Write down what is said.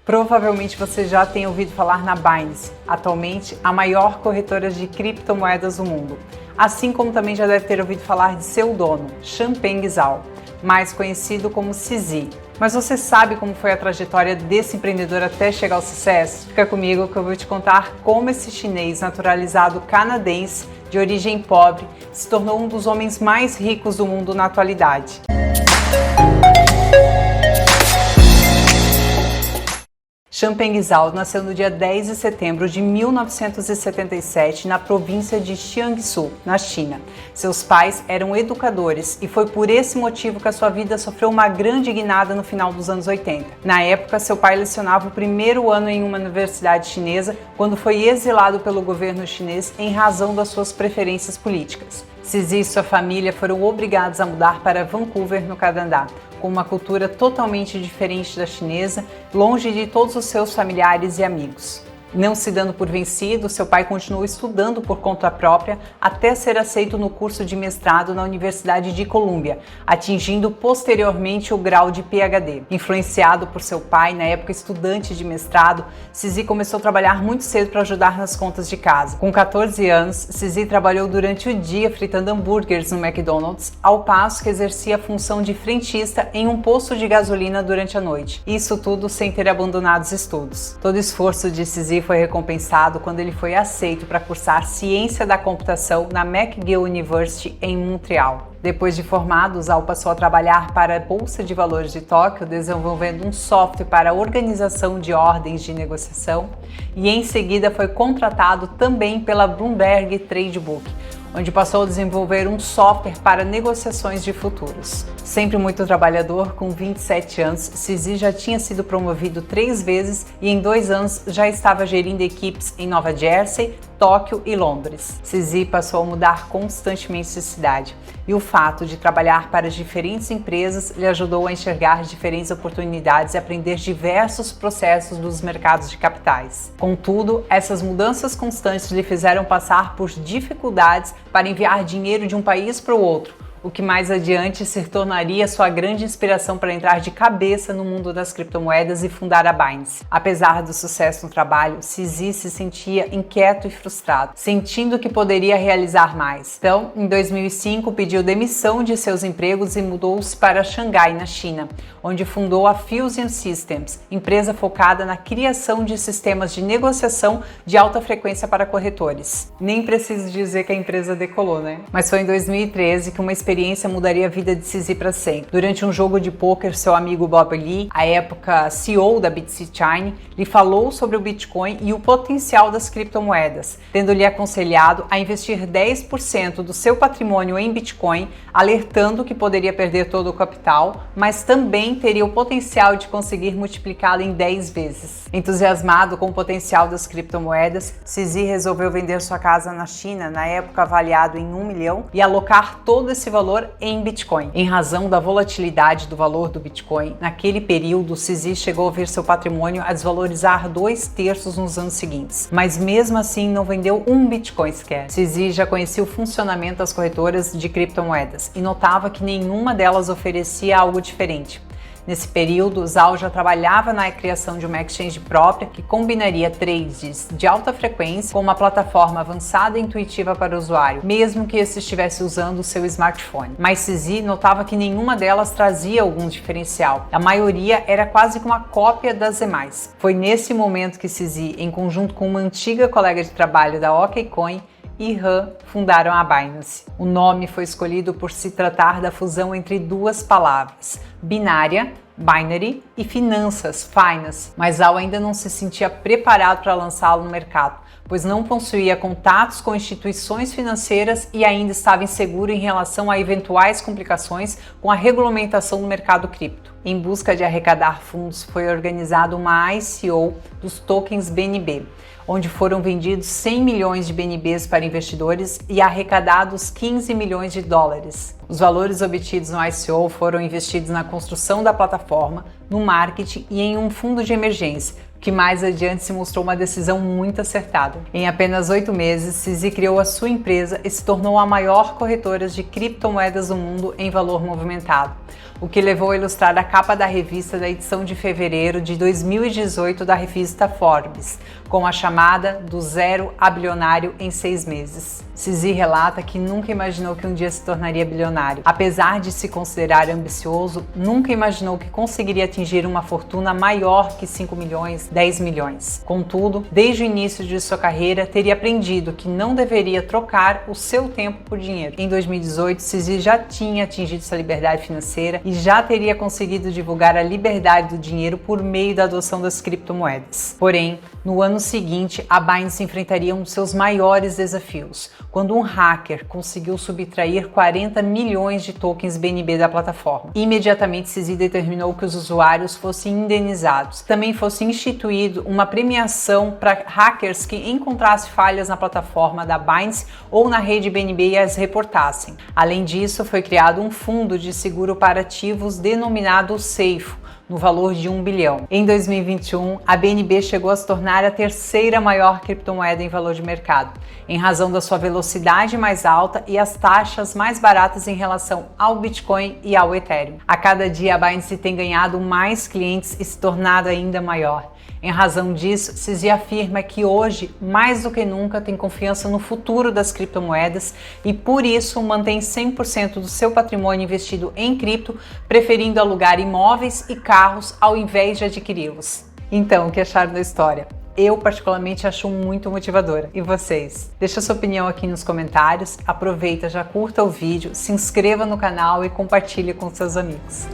Provavelmente você já tem ouvido falar na Binance, atualmente a maior corretora de criptomoedas do mundo, assim como também já deve ter ouvido falar de seu dono, Changpeng Zhao, mais conhecido como CZ. Mas você sabe como foi a trajetória desse empreendedor até chegar ao sucesso? Fica comigo que eu vou te contar como esse chinês naturalizado canadense de origem pobre se tornou um dos homens mais ricos do mundo na atualidade. Changpeng Zhao nasceu no dia 10 de setembro de 1977 na província de Jiangsu, na China. Seus pais eram educadores e foi por esse motivo que a sua vida sofreu uma grande guinada no final dos anos 80. Na época, seu pai lecionava o primeiro ano em uma universidade chinesa quando foi exilado pelo governo chinês em razão das suas preferências políticas. CZ e sua família foram obrigados a mudar para Vancouver, no Canadá, com uma cultura totalmente diferente da chinesa, longe de todos os seus familiares e amigos. Não se dando por vencido, seu pai continuou estudando por conta própria até ser aceito no curso de mestrado na Universidade de Colômbia, atingindo posteriormente o grau de PhD. Influenciado por seu pai, na época estudante de mestrado, CZ começou a trabalhar muito cedo para ajudar nas contas de casa. Com 14 anos, CZ trabalhou durante o dia fritando hambúrgueres no McDonald's, ao passo que exercia a função de frentista em um posto de gasolina durante a noite. Isso tudo sem ter abandonado os estudos. Todo o esforço de CZ foi recompensado quando ele foi aceito para cursar Ciência da Computação na McGill University em Montreal. Depois de formado, Zhao passou a trabalhar para a Bolsa de Valores de Tóquio, desenvolvendo um software para a organização de ordens de negociação, e em seguida foi contratado também pela Bloomberg Tradebook, onde passou a desenvolver um software para negociações de futuros. Sempre muito trabalhador, com 27 anos, CZ já tinha sido promovido 3 vezes e em 2 anos já estava gerindo equipes em Nova Jersey, Tóquio e Londres. CZ passou a mudar constantemente de cidade e o fato de trabalhar para diferentes empresas lhe ajudou a enxergar diferentes oportunidades e aprender diversos processos dos mercados de capitais. Contudo, essas mudanças constantes lhe fizeram passar por dificuldades para enviar dinheiro de um país para o outro, o que mais adiante se tornaria sua grande inspiração para entrar de cabeça no mundo das criptomoedas e fundar a Binance. Apesar do sucesso no trabalho, CZ se sentia inquieto e frustrado, sentindo que poderia realizar mais. Então, em 2005, pediu demissão de seus empregos e mudou-se para Xangai, na China, onde fundou a Fusion Systems, empresa focada na criação de sistemas de negociação de alta frequência para corretores. Nem preciso dizer que a empresa decolou, né? Mas foi em 2013 que uma experiência mudaria a vida de CZ para sempre. Durante um jogo de pôquer, seu amigo Bob Lee, à época CEO da BTC, lhe falou sobre o Bitcoin e o potencial das criptomoedas, tendo-lhe aconselhado a investir 10% do seu patrimônio em Bitcoin, alertando que poderia perder todo o capital, mas também teria o potencial de conseguir multiplicá-lo em 10 vezes. Entusiasmado com o potencial das criptomoedas, CZ resolveu vender sua casa na China, na época avaliado em 1 milhão, e alocar todo esse valor em Bitcoin. Em razão da volatilidade do valor do Bitcoin, naquele período, CZ chegou a ver seu patrimônio a desvalorizar 2/3 nos anos seguintes, mas mesmo assim não vendeu um Bitcoin sequer. CZ já conhecia o funcionamento das corretoras de criptomoedas e notava que nenhuma delas oferecia algo diferente. Nesse período, Zhao já trabalhava na criação de uma exchange própria que combinaria trades de alta frequência com uma plataforma avançada e intuitiva para o usuário, mesmo que esse estivesse usando o seu smartphone. Mas CZ notava que nenhuma delas trazia algum diferencial. A maioria era quase que uma cópia das demais. Foi nesse momento que CZ, em conjunto com uma antiga colega de trabalho da OKCoin, e Han fundaram a Binance. O nome foi escolhido por se tratar da fusão entre duas palavras, binária, binary, e finanças, finance, mas Zhao ainda não se sentia preparado para lançá-lo no mercado, pois não possuía contatos com instituições financeiras e ainda estava inseguro em relação a eventuais complicações com a regulamentação do mercado cripto. Em busca de arrecadar fundos, foi organizada uma ICO dos tokens BNB, onde foram vendidos 100 milhões de BNBs para investidores e arrecadados 15 milhões de dólares. Os valores obtidos no ICO foram investidos na construção da plataforma, no marketing e em um fundo de emergência, que mais adiante se mostrou uma decisão muito acertada. Em apenas 8 meses, CZ criou a sua empresa e se tornou a maior corretora de criptomoedas do mundo em valor movimentado, o que levou a ilustrar a capa da revista da edição de fevereiro de 2018 da revista Forbes, com a chamada do zero a bilionário em 6 meses. CZ relata que nunca imaginou que um dia se tornaria bilionário. Apesar de se considerar ambicioso, nunca imaginou que conseguiria atingir uma fortuna maior que 5 milhões, 10 milhões. Contudo, desde o início de sua carreira, teria aprendido que não deveria trocar o seu tempo por dinheiro. Em 2018, CZ já tinha atingido sua liberdade financeira e já teria conseguido divulgar a liberdade do dinheiro por meio da adoção das criptomoedas. Porém, no ano seguinte, a Binance enfrentaria um dos seus maiores desafios, quando um hacker conseguiu subtrair 40 milhões de tokens BNB da plataforma. Imediatamente, CZ determinou que os usuários fossem indenizados. Também fosse instituído uma premiação para hackers que encontrassem falhas na plataforma da Binance ou na rede BNB e as reportassem. Além disso, foi criado um fundo de seguro para ativos denominado Seifo, no valor de 1 bilhão. Em 2021, a BNB chegou a se tornar a terceira maior criptomoeda em valor de mercado, em razão da sua velocidade mais alta e as taxas mais baratas em relação ao Bitcoin e ao Ethereum. A cada dia, a Binance tem ganhado mais clientes e se tornado ainda maior. Em razão disso, CZ afirma que hoje, mais do que nunca, tem confiança no futuro das criptomoedas e, por isso, mantém 100% do seu patrimônio investido em cripto, preferindo alugar imóveis e carros ao invés de adquiri-los. Então, o que acharam da história? Eu, particularmente, acho muito motivadora. E vocês? Deixa sua opinião aqui nos comentários, aproveita, já curta o vídeo, se inscreva no canal e compartilhe com seus amigos.